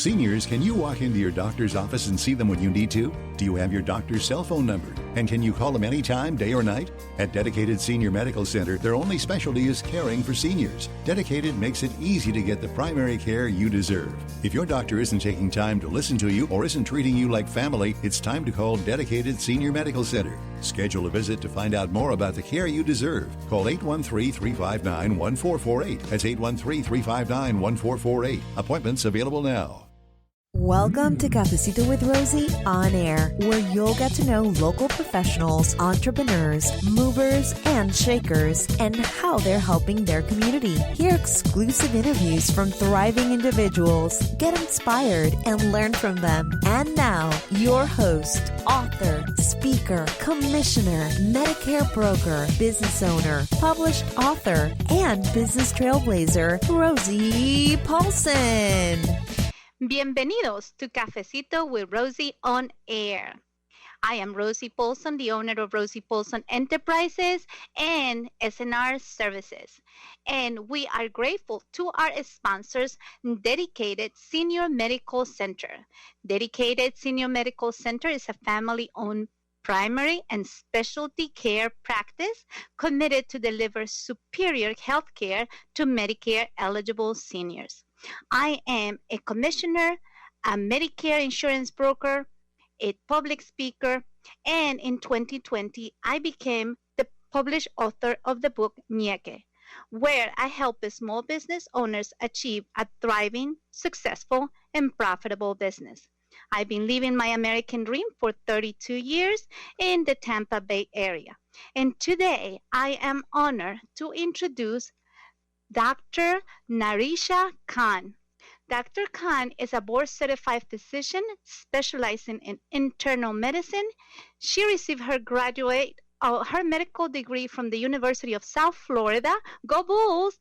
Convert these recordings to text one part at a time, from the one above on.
Seniors, can you walk into your doctor's office and see them when you need to? Do you have your doctor's cell phone number? And can you call them anytime, day or night? At Dedicated Senior Medical Center, their only specialty is caring for seniors. Dedicated makes it easy to get the primary care you deserve. If your doctor isn't taking time to listen to you or isn't treating you like family, it's time to call Dedicated Senior Medical Center. Schedule a visit to find out more about the care you deserve. Call 813-359-1448. That's 813-359-1448. Appointments available now. Welcome to Cafecito with Rosie On Air, where you'll get to know local professionals, entrepreneurs, movers, and shakers, and how they're helping their community. Hear exclusive interviews from thriving individuals, get inspired, and learn from them. And now, your host, author, speaker, commissioner, Medicare broker, business owner, published author, and business trailblazer, Rosie Paulson. Bienvenidos to Cafecito with Rosie On Air. I am Rosie Paulson, the owner of Rosie Paulson Enterprises and SNR Services. And we are grateful to our sponsors, Dedicated Senior Medical Center. Dedicated Senior Medical Center is a family-owned primary and specialty care practice committed to deliver superior health care to Medicare-eligible seniors. I am a commissioner, a Medicare insurance broker, a public speaker, and in 2020, I became the published author of the book Ñeque, where I help small business owners achieve a thriving, successful, and profitable business. I've been living my American dream for 32 years in the Tampa Bay area. And today, I am honored to introduce Dr. Nareesha Khan. Dr. Khan is a board-certified physician specializing in internal medicine. She received her medical degree from the University of South Florida, Go Bulls,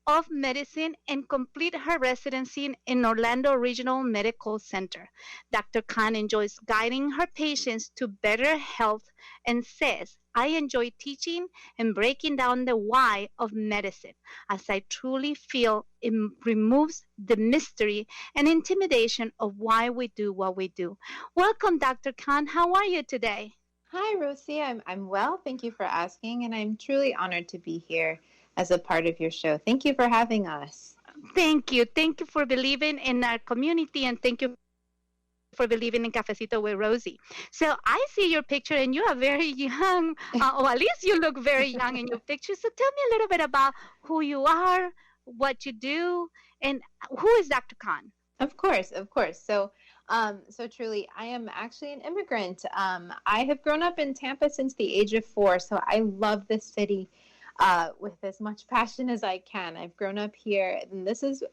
of medicine, and complete her residency in Orlando Regional Medical Center. Dr. Khan enjoys guiding her patients to better health and says, I enjoy teaching and breaking down the why of medicine, as I truly feel it removes the mystery and intimidation of why we do what we do. Welcome, Dr. Khan. How are you today? Hi, Rosie. I'm well. Thank you for asking, and I'm truly honored to be here as a part of your show. Thank you for having us. Thank you. Thank you for believing in our community, and thank you for believing in Cafecito with Rosie. So I see your picture, and you are very young, or at least you look very young in your picture. So tell me a little bit about who you are, what you do, and who is Dr. Khan? Of course. So truly, I am actually an immigrant. I have grown up in Tampa since the age of 4, so I love this city with as much passion as I can. I've grown up here, and this is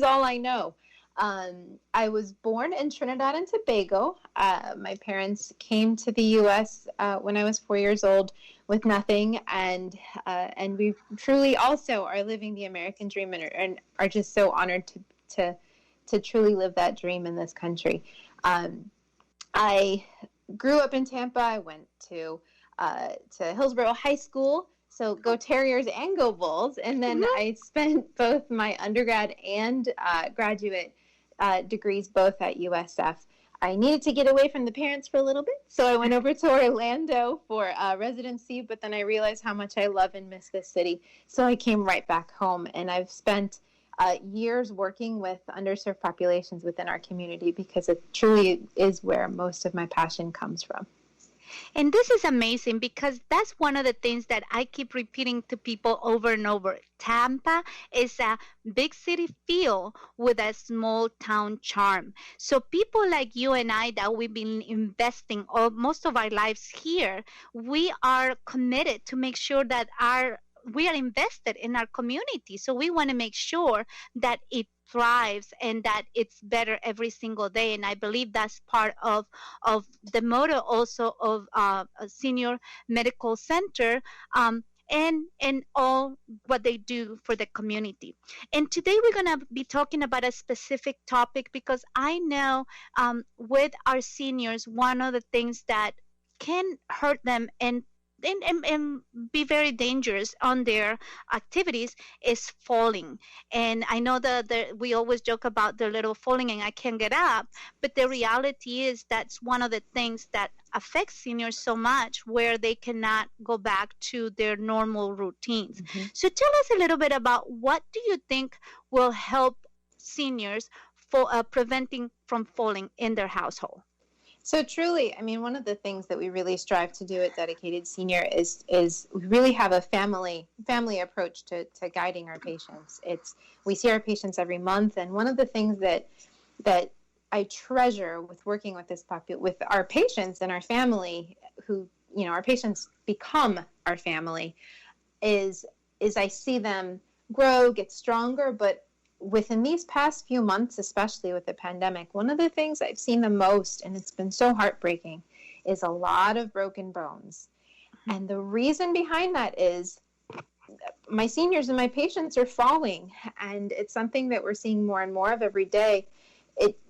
all I know. I was born in Trinidad and Tobago. My parents came to the U.S. When I was 4 years old with nothing, and we truly also are living the American dream and are just so honored to truly live that dream in this country. I grew up in Tampa. I went to Hillsborough High School. So go Terriers and go Bulls. And then I spent both my undergrad and graduate degrees both at USF. I needed to get away from the parents for a little bit, so I went over to Orlando for residency, but then I realized how much I love and miss this city. So I came right back home, and I've spent years working with underserved populations within our community because it truly is where most of my passion comes from. And this is amazing because that's one of the things that I keep repeating to people over and over. Tampa is a big city feel with a small town charm. So people like you and I that we've been investing most of our lives here, we are committed to make sure that we are invested in our community. So we want to make sure that it thrives and that it's better every single day. And I believe that's part of the motto also of a senior medical center and all what they do for the community. And today we're going to be talking about a specific topic because I know with our seniors, one of the things that can hurt them and and be very dangerous on their activities is falling. And I know that we always joke about the little falling and I can't get up, but the reality is that's one of the things that affects seniors so much, where they cannot go back to their normal routines. Mm-hmm. So tell us a little bit about what do you think will help seniors for preventing from falling in their household? So truly, I mean, one of the things that we really strive to do at Dedicated Senior is we really have a family approach to guiding our patients. We see our patients every month, and one of the things that I treasure with working with with our patients and our family, who, you know, our patients become our family, is I see them grow, get stronger, but within these past few months, especially with the pandemic, one of the things I've seen the most, and it's been so heartbreaking, is a lot of broken bones. And the reason behind that is my seniors and my patients are falling, and it's something that we're seeing more and more of every day.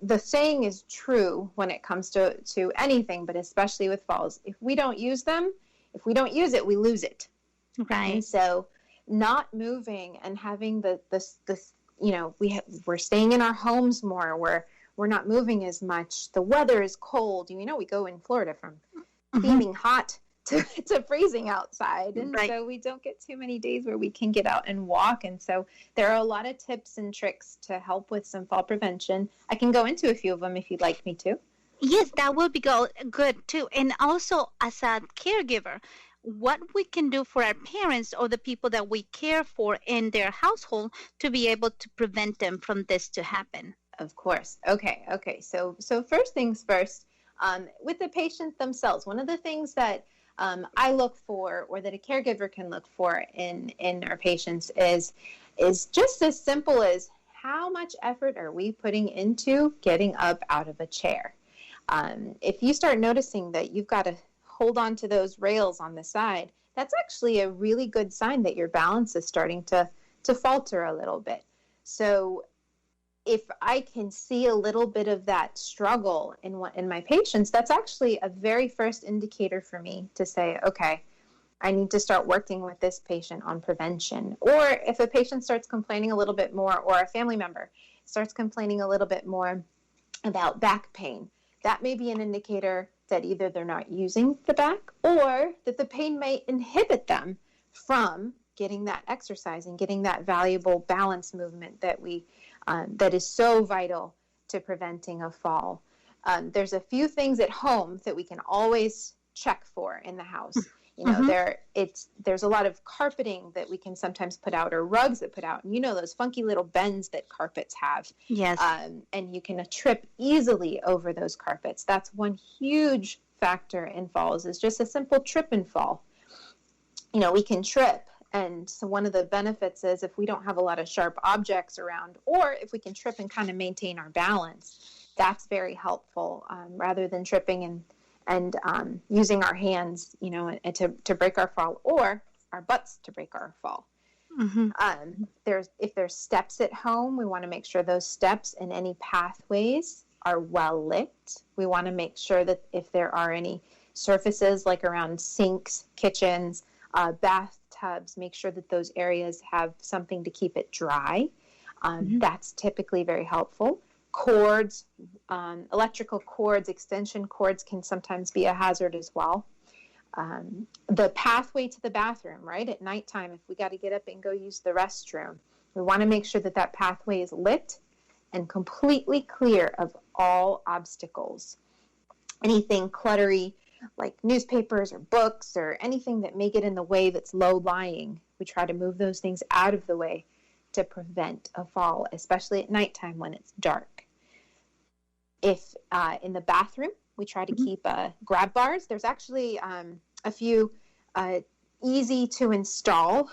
The saying is true when it comes to anything, but especially with falls. If we don't use it, we lose it. Right. And so not moving and having this you know, we're staying in our homes more, we're not moving as much. The weather is cold. You know, we go in Florida from steaming hot to freezing outside. And so we don't get too many days where we can get out and walk. And so there are a lot of tips and tricks to help with some fall prevention. I can go into a few of them if you'd like me to. Yes, that would be good too. And also, as a caregiver, what we can do for our parents or the people that we care for in their household to be able to prevent them from this to happen. Of course. Okay. So first things first, with the patient themselves, one of the things that I look for, or that a caregiver can look for in our patients, is just as simple as how much effort are we putting into getting up out of a chair. If you start noticing that you've got to hold on to those rails on the side, that's actually a really good sign that your balance is starting to falter a little bit. So if I can see a little bit of that struggle in my patients, that's actually a very first indicator for me to say, okay, I need to start working with this patient on prevention. Or if a patient starts complaining a little bit more, or a family member starts complaining a little bit more about back pain, that may be an indicator that either they're not using the back, or that the pain may inhibit them from getting that exercise and getting that valuable balance movement that is so vital to preventing a fall. There's a few things at home that we can always check for in the house. You know, there's a lot of carpeting that we can sometimes put out, or rugs that put out, and you know, those funky little bends that carpets have. Yes. And you can trip easily over those carpets. That's one huge factor in falls, is just a simple trip and fall. You know, we can trip, and so one of the benefits is if we don't have a lot of sharp objects around, or if we can trip and kind of maintain our balance, that's very helpful, rather than tripping and using our hands, you know, to break our fall, or our butts to break our fall. If there's steps at home, we want to make sure those steps and any pathways are well lit. We want to make sure that if there are any surfaces like around sinks, kitchens, bathtubs, make sure that those areas have something to keep it dry. That's typically very helpful. Cords, electrical cords, extension cords can sometimes be a hazard as well. The pathway to the bathroom, right? At nighttime, if we got to get up and go use the restroom, we want to make sure that that pathway is lit and completely clear of all obstacles. Anything cluttery, like newspapers or books or anything that may get in the way that's low-lying, we try to move those things out of the way to prevent a fall, especially at nighttime when it's dark. If in the bathroom, we try to keep grab bars. There's actually a few easy to install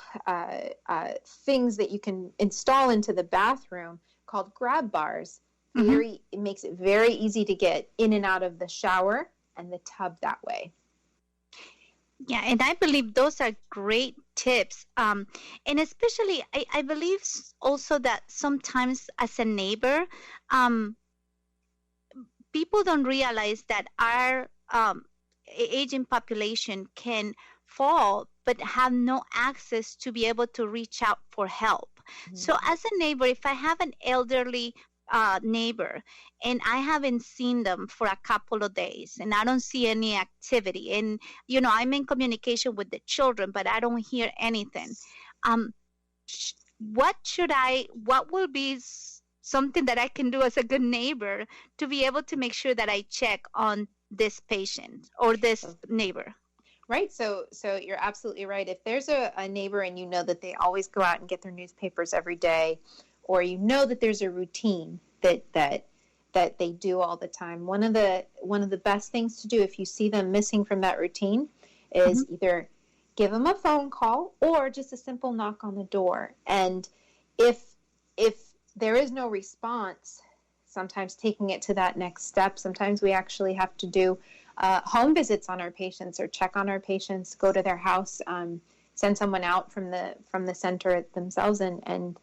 things that you can install into the bathroom called grab bars. It makes it very easy to get in and out of the shower and the tub that way. Yeah, and I believe those are great tips. And especially, I believe also that sometimes as a neighbor, people don't realize that our aging population can fall but have no access to be able to reach out for help. So as a neighbor, if I have an elderly neighbor and I haven't seen them for a couple of days and I don't see any activity, and I'm in communication with the children but I don't hear anything, what will be something that I can do as a good neighbor to be able to make sure that I check on this patient or this neighbor? Right. So you're absolutely right. If there's a neighbor and you know that they always go out and get their newspapers every day, or you know that there's a routine that they do all the time, one of the best things to do if you see them missing from that routine is either give them a phone call or just a simple knock on the door. And if there is no response, sometimes taking it to that next step, sometimes we actually have to do home visits on our patients or check on our patients, go to their house, send someone out from the center themselves and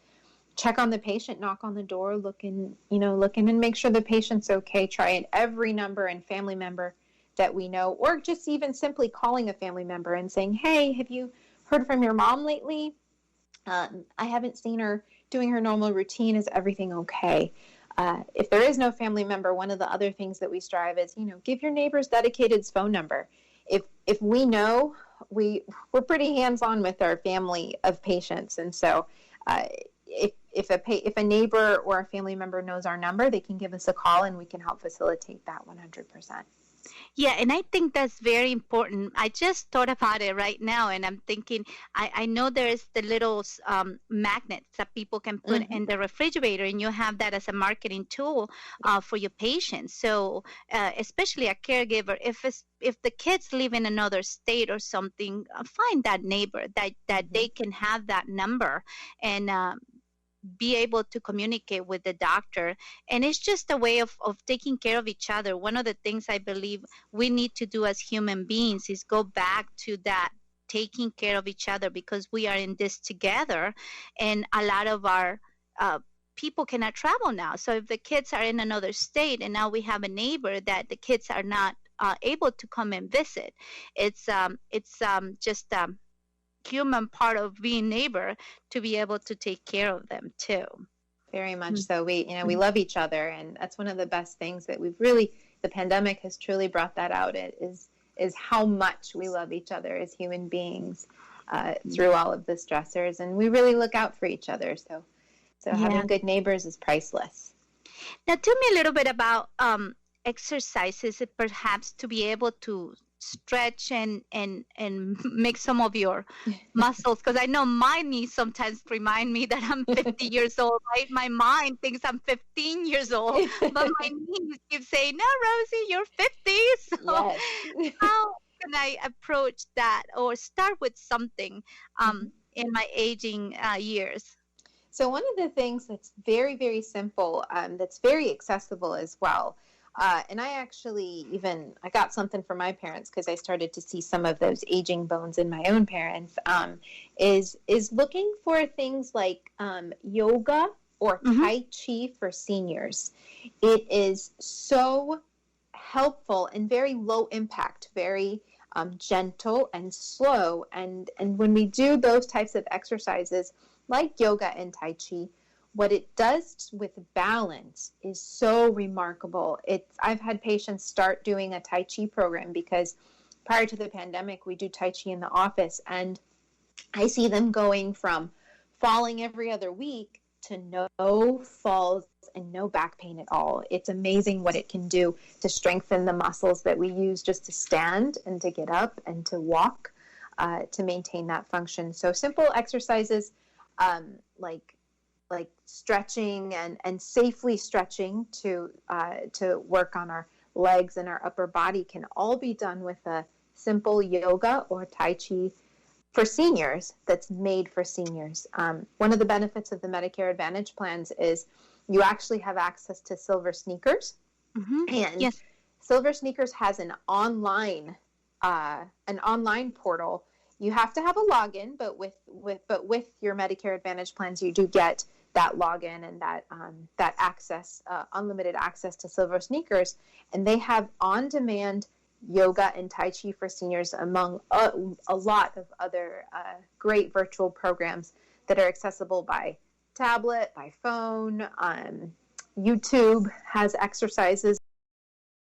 check on the patient, knock on the door, look in and make sure the patient's okay. Try it every number and family member that we know, or just even simply calling a family member and saying, hey, have you heard from your mom lately? I haven't seen her doing her normal routine. Is everything okay? If there is no family member, one of the other things that we strive is, give your neighbor's dedicated phone number. If we know, we're pretty hands-on with our family of patients. And so if a neighbor or a family member knows our number, they can give us a call and we can help facilitate that 100%. Yeah, and I think that's very important. I just thought about it right now, and I'm thinking, I know there's the little magnets that people can put in the refrigerator, and you have that as a marketing tool for your patients. So especially a caregiver, if the kids live in another state or something, find that neighbor that they can have that number and be able to communicate with the doctor. And it's just a way of taking care of each other. One of the things I believe we need to do as human beings is go back to that taking care of each other, because we are in this together, and a lot of our people cannot travel now. So if the kids are in another state and now we have a neighbor that the kids are not able to come and visit, it's just human part of being neighbor to be able to take care of them too. Very much so. We love each other, and that's one of the best things that the pandemic has truly brought that out. It is how much we love each other as human beings through all of the stressors, and we really look out for each other. So having good neighbors is priceless. Now tell me a little bit about exercises, perhaps to be able to stretch and make some of your muscles, because I know my knees sometimes remind me that I'm 50 years old, right? My mind thinks I'm 15 years old, but my knees keep saying, no, Rosie, you're 50. So yes. How can I approach that or start with something in my aging years? So one of the things that's very, very simple, that's very accessible as well, and I got something from my parents because I started to see some of those aging bones in my own parents, is looking for things like yoga or Tai Chi for seniors. It is so helpful and very low impact, very gentle and slow. And when we do those types of exercises like yoga and Tai Chi, what it does with balance is so remarkable. I've had patients start doing a Tai Chi program because prior to the pandemic, we do Tai Chi in the office, and I see them going from falling every other week to no falls and no back pain at all. It's amazing what it can do to strengthen the muscles that we use just to stand and to get up and to walk, to maintain that function. So simple exercises like stretching and safely stretching to work on our legs and our upper body can all be done with a simple yoga or Tai Chi for seniors that's made for seniors. One of the benefits of the Medicare Advantage plans is you actually have access to Silver Sneakers. And Silver Sneakers has an online portal. You have to have a login, but with your Medicare Advantage plans, you do get that login and that access, unlimited access to Silver Sneakers, and they have on-demand yoga and Tai Chi for seniors, among a lot of other great virtual programs that are accessible by tablet, by phone. YouTube has exercises